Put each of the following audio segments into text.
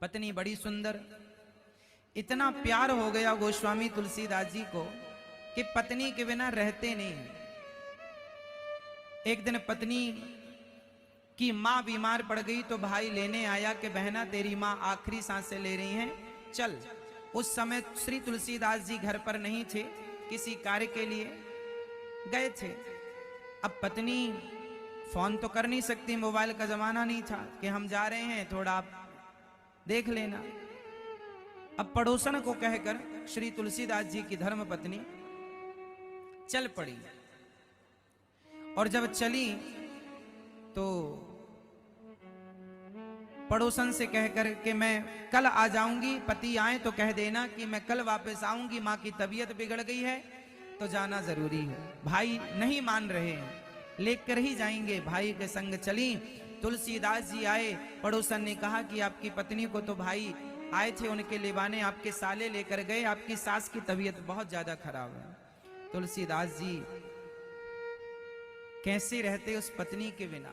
पत्नी बड़ी सुंदर। इतना प्यार हो गया गोस्वामी तुलसीदास जी को कि पत्नी के बिना रहते नहीं। एक दिन पत्नी की मां बीमार पड़ गई तो भाई लेने आया कि बहना तेरी मां आखिरी सांसें ले रही हैं, चल। उस समय श्री तुलसीदास जी घर पर नहीं थे, किसी कार्य के लिए गए थे। अब पत्नी फोन तो कर नहीं सकती, मोबाइल का जमाना नहीं था कि हम जा रहे हैं थोड़ा आप देख लेना। अब पड़ोसन को कहकर श्री तुलसीदास जी की धर्म पत्नी चल पड़ी। और जब चली तो पड़ोसन से कहकर कि मैं कल आ जाऊंगी, पति आए तो कह देना कि मैं कल वापस आऊंगी, मां की तबीयत बिगड़ गई है तो जाना जरूरी है। भाई नहीं मान रहे हैं, लेकर ही जाएंगे। भाई के संग चली। तुलसीदास जी आए, पड़ोसन ने कहा कि आपकी पत्नी को तो भाई आए थे उनके लिवाने, आपके साले लेकर गए, आपकी सास की तबीयत बहुत ज्यादा खराब है। तुलसीदास जी कैसे रहते उस पत्नी के बिना।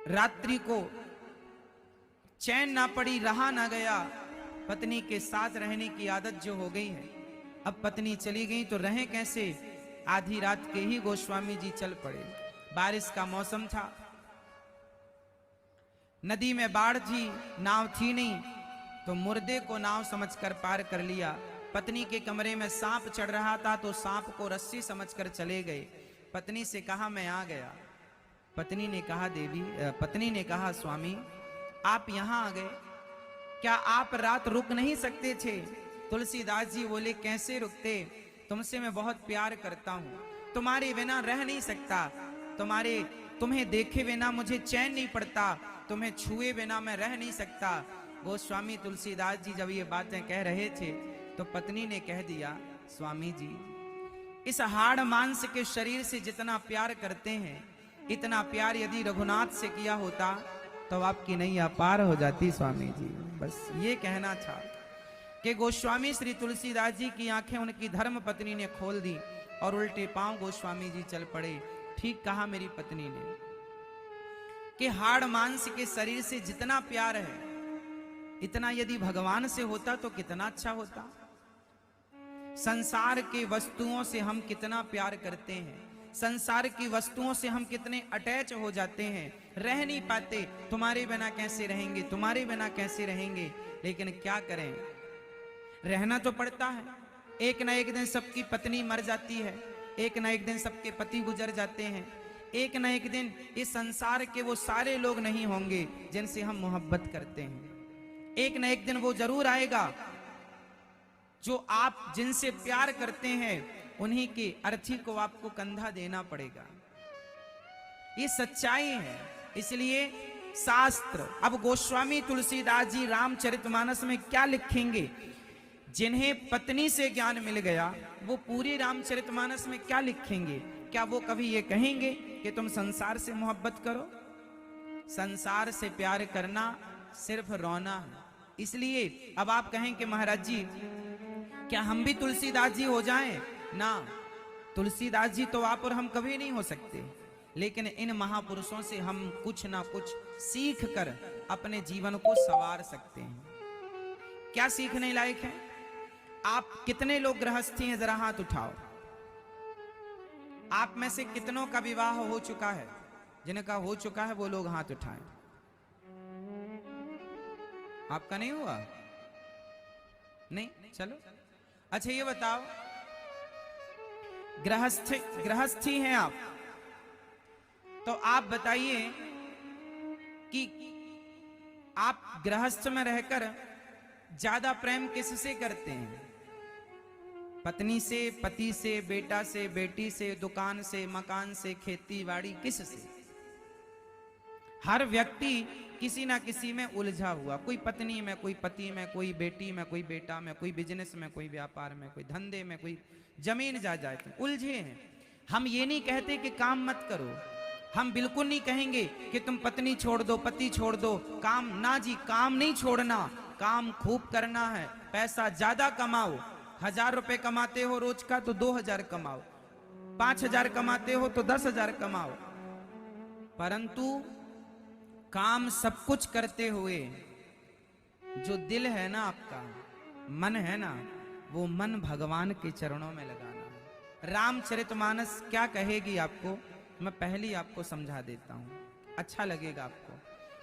रात्रि को चैन ना पड़ी, रहा ना गया। पत्नी के साथ रहने की आदत जो हो गई है, अब पत्नी चली गई तो रहें कैसे। आधी रात के ही गोस्वामी जी चल पड़े। बारिश का मौसम था, नदी में बाढ़ थी, नाव थी नहीं, तो मुर्दे को नाव समझकर पार कर लिया। पत्नी के कमरे में सांप चढ़ रहा था तो सांप को रस्सी समझकर चले गए। पत्नी से कहा मैं आ गया। पत्नी ने कहा स्वामी आप यहां आ गए, क्या आप रात रुक नहीं सकते थे। तुलसीदास जी बोले कैसे रुकते, तुमसे मैं बहुत प्यार करता हूं, तुम्हारे बिना रह नहीं सकता, तुम्हें देखे बिना मुझे चैन नहीं पड़ता, तुम्हें छुए बिना मैं रह नहीं सकता। गोस्वामी तुलसीदास जी जब ये बातें कह रहे थे तो पत्नी ने कह दिया स्वामी जी इस हाड़ मांस के शरीर से जितना प्यार करते हैं, इतना प्यार यदि रघुनाथ से किया होता तो आपकी नैया पार हो जाती स्वामी जी। बस ये कहना था कि गोस्वामी श्री तुलसीदास जी की आंखें उनकी धर्म पत्नी ने खोल दी और उल्टे पांव गोस्वामी जी चल पड़े। ठीक कहा मेरी पत्नी ने कि हाड़ मांस के शरीर से जितना प्यार है, इतना यदि भगवान से होता तो कितना अच्छा होता। संसार के वस्तुओं से हम कितना प्यार करते हैं, संसार की वस्तुओं से हम कितने अटैच हो जाते हैं, रह नहीं पाते। तुम्हारे बिना कैसे रहेंगे, तुम्हारे बिना कैसे रहेंगे। लेकिन क्या करें, रहना तो पड़ता है। एक ना एक दिन सबकी पत्नी मर जाती है, एक ना एक दिन सबके पति गुजर जाते हैं, एक ना एक दिन इस संसार के वो सारे लोग नहीं होंगे जिनसे हम मोहब्बत करते हैं। एक ना एक दिन वो जरूर आएगा जो आप जिनसे प्यार करते हैं उन्हीं की अर्थी को आपको कंधा देना पड़ेगा। ये सच्चाई है। इसलिए शास्त्र, अब गोस्वामी तुलसीदास जी रामचरितमानस में क्या लिखेंगे, जिन्हें पत्नी से ज्ञान मिल गया वो पूरी रामचरितमानस में क्या लिखेंगे। क्या वो कभी ये कहेंगे कि तुम संसार से मोहब्बत करो। संसार से प्यार करना सिर्फ रोना है। इसलिए अब आप कहें कि महाराज जी क्या हम भी तुलसीदास जी हो जाएं ना। तुलसीदास जी तो आप और हम कभी नहीं हो सकते, लेकिन इन महापुरुषों से हम कुछ ना कुछ सीख कर अपने जीवन को संवार सकते हैं। क्या सीखने लायक है। आप कितने लोग गृहस्थी हैं, जरा हाथ उठाओ। आप में से कितनों का विवाह हो चुका है, जिनका हो चुका है वो लोग हाथ उठाएं। आपका नहीं हुआ, नहीं, चलो अच्छा ये बताओ, गृहस्थी हैं आप, तो आप बताइए कि आप गृहस्थ में रहकर ज्यादा प्रेम किससे करते हैं। पत्नी से, पति से, बेटा से, बेटी से, दुकान से, मकान से, खेती बाड़ी, किससे। हर व्यक्ति किसी ना किसी में उलझा हुआ, कोई पत्नी में, कोई पति में, कोई बेटी में, कोई बेटा में, कोई बिजनेस में, कोई व्यापार में, कोई धंधे में, कोई जमीन जायदाद, उलझे हैं। हम ये नहीं कहते कि काम मत करो, हम बिल्कुल नहीं कहेंगे कि तुम पत्नी छोड़ दो, पति छोड़ दो, काम ना जी, काम नहीं छोड़ना, काम खूब करना है। पैसा ज्यादा कमाओ, 1000 रुपए कमाते हो रोज का तो 2000 कमाओ, 5000 कमाते हो तो 10,000 कमाओ, परंतु काम सब कुछ करते हुए जो दिल है ना आपका, मन है ना, वो मन भगवान के चरणों में लगाना है। रामचरितमानस क्या कहेगी आपको, मैं पहले आपको समझा देता हूं, अच्छा लगेगा आपको।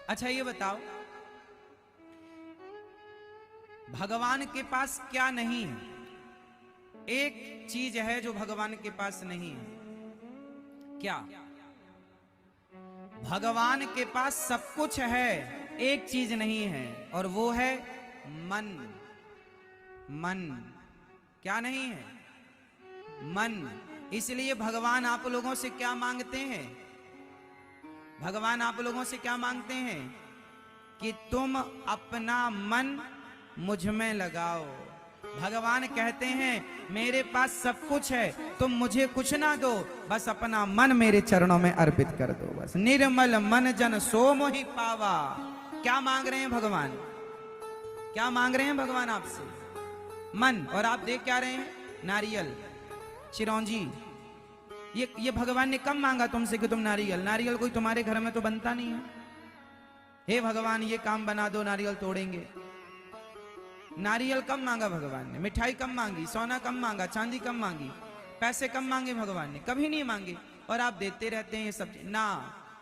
अच्छा ये बताओ, भगवान के पास क्या नहीं है? एक चीज है जो भगवान के पास नहीं है। क्या? भगवान के पास सब कुछ है, एक चीज नहीं है, और वो है मन। मन क्या नहीं है? मन। इसलिए भगवान आप लोगों से क्या मांगते हैं? भगवान आप लोगों से क्या मांगते हैं? कि तुम अपना मन मुझ में लगाओ। भगवान कहते हैं मेरे पास सब कुछ है, तुम मुझे कुछ ना दो, बस अपना मन मेरे चरणों में अर्पित कर दो। बस निर्मल मन जन सो मोहि पावा। क्या मांग रहे हैं भगवान? क्या मांग रहे हैं भगवान आपसे? मन। और आप देख क्या रहे हैं? नारियल, चिरौंजी। ये भगवान ने कब मांगा तुमसे कि तुम नारियल? नारियल कोई तुम्हारे घर में तो बनता नहीं है। हे भगवान ये काम बना दो, नारियल तोड़ेंगे। नारियल कब मांगा भगवान ने? मिठाई कब मांगी? सोना कब मांगा? चांदी कब मांगी? पैसे कब मांगे भगवान ने? कभी नहीं मांगे। और आप देते रहते हैं ये सब ना।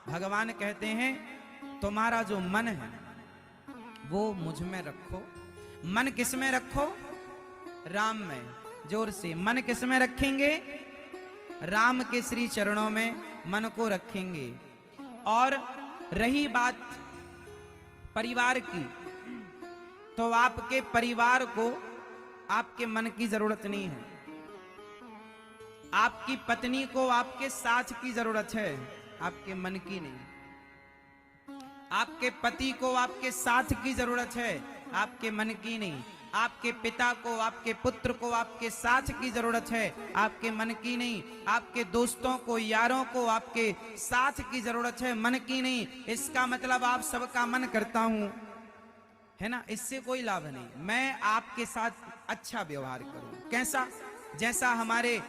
भगवान कहते हैं तुम्हारा जो मन है वो मुझ में रखो। मन किस में रखो? राम में। जोर से, मन किस में रखेंगे? राम के श्री चरणों में मन को रखेंगे। और रही बात परिवार की, तो आपके परिवार को आपके मन की जरूरत नहीं है। आपकी पत्नी को आपके साथ की जरूरत है, आपके मन की नहीं। आपके पति को आपके साथ की जरूरत है, आपके मन की नहीं। आपके पिता को, आपके पुत्र को आपके साथ की जरूरत है, आपके मन की नहीं। आपके दोस्तों को, यारों को आपके साथ की जरूरत है, मन की नहीं। इसका मतलब आप सबका मन करता हूं, है ना? इससे कोई लाभ नहीं। मैं आपके साथ अच्छा व्यवहार करूं। कैसा? जैसा हमारे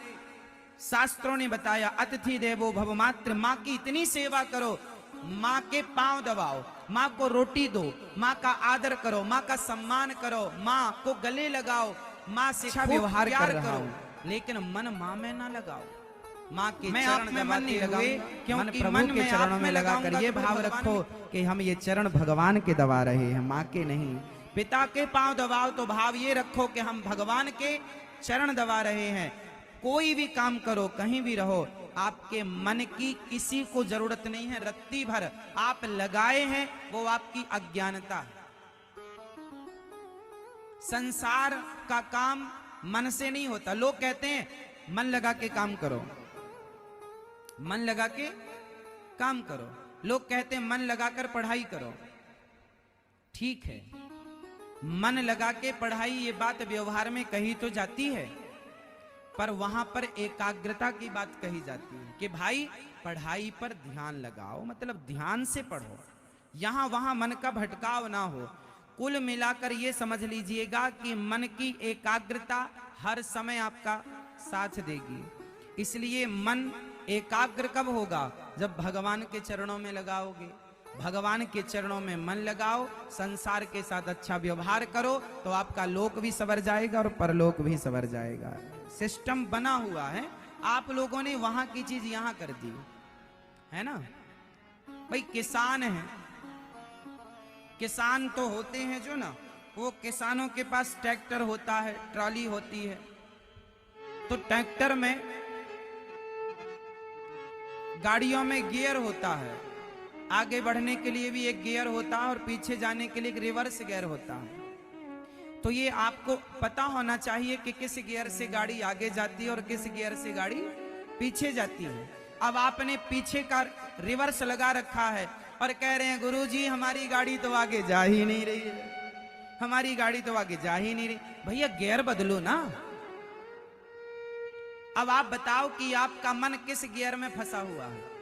शास्त्रों ने बताया, अतिथि देवो भव। मात्र माँ की इतनी सेवा करो, माँ के पांव दबाओ, माँ को रोटी दो, माँ का आदर करो, माँ का सम्मान करो, माँ को गले लगाओ, माँ से अच्छा व्यवहार करो, लेकिन मन माँ में ना लगाओ। माँ के चरण में मन नहीं लगाओ, क्योंकि मन के चरणों में लगाकर ये भाव रखो कि हम ये चरण भगवान के दबा रहे हैं, माँ के नहीं। पिता के पांव दबाओ तो भाव ये रखो कि हम भगवान के चरण दबा रहे हैं। कोई भी काम करो, कहीं भी रहो, आपके मन की किसी को जरूरत नहीं है। रत्ती भर आप लगाए हैं वो आपकी अज्ञानता है। संसार का काम मन से नहीं होता। लोग कहते हैं मन लगा के काम करो, मन लगा के काम करो। लोग कहते हैं मन लगाकर पढ़ाई करो। ठीक है, मन लगा के पढ़ाई, ये बात व्यवहार में कही तो जाती है, पर वहां पर एकाग्रता की बात कही जाती है कि भाई पढ़ाई पर ध्यान लगाओ, मतलब ध्यान से पढ़ो, यहां वहां मन का भटकाव ना हो। कुल मिलाकर ये समझ लीजिएगा कि मन की एकाग्रता हर समय आपका साथ देगी। इसलिए मन एकाग्र कब होगा? जब भगवान के चरणों में लगाओगे। भगवान के चरणों में मन लगाओ, संसार के साथ अच्छा व्यवहार करो, तो आपका लोक भी सवर जाएगा और परलोक भी सवर जाएगा। सिस्टम बना हुआ है, आप लोगों ने वहां की चीज यहां कर दी है ना। भाई किसान है, किसान तो होते हैं जो ना, वो किसानों के पास ट्रैक्टर होता है, ट्रॉली होती है, तो ट्रैक्टर में गाड़ियों में गियर होता है। आगे बढ़ने के लिए भी एक गियर होता है और पीछे जाने के लिए एक रिवर्स गियर होता है। तो ये आपको पता होना चाहिए कि किस गियर से गाड़ी आगे जाती है और किस गियर से गाड़ी पीछे जाती है। अब आपने पीछे का रिवर्स लगा रखा है और कह रहे हैं गुरुजी हमारी गाड़ी तो आगे जा ही नहीं रही है, हमारी गाड़ी तो आगे जा ही नहीं रही। भैया गियर बदलो ना। अब आप बताओ कि आपका मन किस गियर में फंसा हुआ है।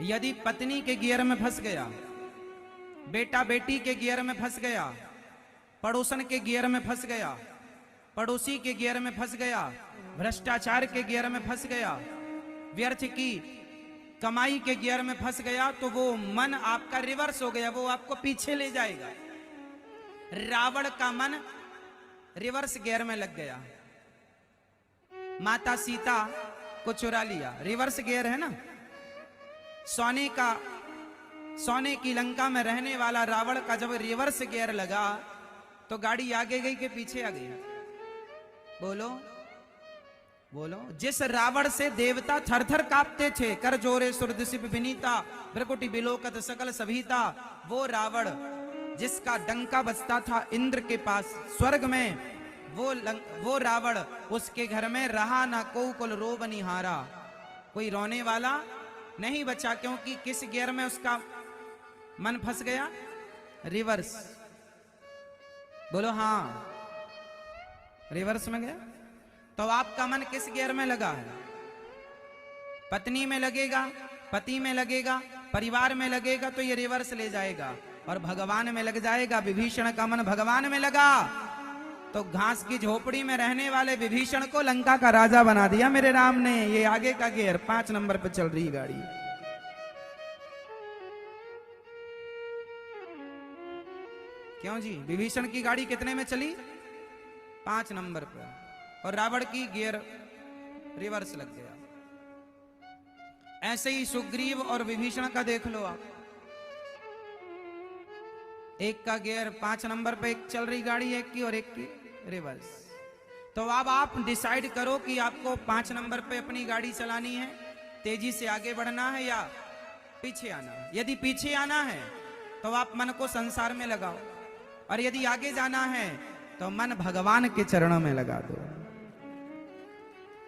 यदि पत्नी के गियर में फंस गया, बेटा बेटी के गियर में फंस गया, पड़ोसन के गियर में फंस गया, पड़ोसी के गियर में फंस गया, भ्रष्टाचार के गियर में फंस गया, व्यर्थ की कमाई के गियर में फंस गया तो वो मन आपका रिवर्स हो गया, वो आपको पीछे ले जाएगा। रावण का मन रिवर्स गियर में लग गया, माता सीता को चुरा लिया, रिवर्स गियर है ना। सोने की लंका में रहने वाला रावण का जब रिवर्स गियर लगा तो गाड़ी आगे गई कि पीछे आ गई? बोलो बोलो। जिस रावण से देवता थर थर कांपते थे, कर जोरे सुरदिशिप विनीता भ्रकुटी बिलोकत सकल सभीता, वो रावण जिसका डंका बजता था इंद्र के पास स्वर्ग में, वो रावण उसके घर में रहा ना को कुल रोब निहारा, कोई रोने वाला नहीं बचा, क्योंकि किस गियर में उसका मन फंस गया? रिवर्स। बोलो हाँ, रिवर्स में गया। तो आपका मन किस गियर में लगा है? पत्नी में लगेगा, पति में लगेगा, परिवार में लगेगा तो ये रिवर्स ले जाएगा, और भगवान में लग जाएगा। विभीषण का मन भगवान में लगा तो घास की झोपड़ी में रहने वाले विभीषण को लंका का राजा बना दिया मेरे राम ने। ये आगे का गियर 5 नंबर पे चल रही गाड़ी। क्यों जी? विभीषण की गाड़ी कितने में चली? 5 नंबर पर, और रावण की गियर रिवर्स लग गया। ऐसे ही सुग्रीव और विभीषण का देख लो आप, एक का गियर 5 नंबर पे एक चल रही गाड़ी, एक की और एक की रिवर्स। तो अब आप डिसाइड करो कि आपको 5 नंबर पे अपनी गाड़ी चलानी है, तेजी से आगे बढ़ना है या पीछे आना है। यदि पीछे आना है तो आप मन को संसार में लगाओ, और यदि आगे जाना है तो मन भगवान के चरणों में लगा दो।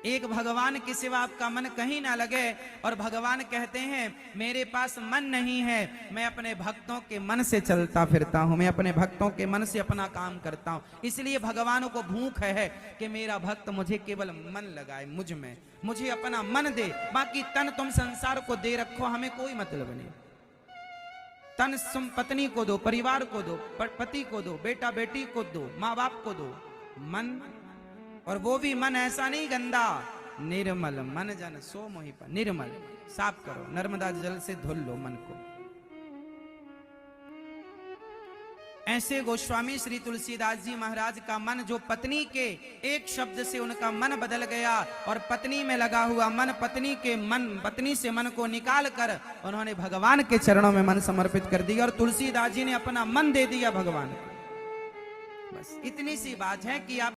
एक भगवान के सिवा आपका मन कहीं ना लगे, और भगवान कहते हैं मेरे पास मन नहीं है, मैं अपने भक्तों के मन से चलता फिरता हूं, मैं अपने भक्तों के मन से अपना काम करता हूं। इसलिए भगवान को भूख है कि मेरा भक्त मुझे केवल मन लगाए, मुझ में, मुझे अपना मन दे। बाकी तन तुम संसार को दे रखो, हमें कोई मतलब नहीं। तन तुम पत्नी को दो, परिवार को दो, पति को दो, बेटा बेटी को दो, माँ बाप को दो। मन, और वो भी मन ऐसा नहीं गंदा, निर्मल मन जन सो मोहि पर। निर्मल, साफ करो, नर्मदा जल से धुल लो मन को। ऐसे गोस्वामी श्री तुलसीदास जी महाराज का मन, जो पत्नी के एक शब्द से उनका मन बदल गया, और पत्नी में लगा हुआ मन, पत्नी से मन को निकाल कर उन्होंने भगवान के चरणों में मन समर्पित कर दिया, और तुलसीदास जी ने अपना मन दे दिया भगवान को। बस इतनी सी बात है कि आप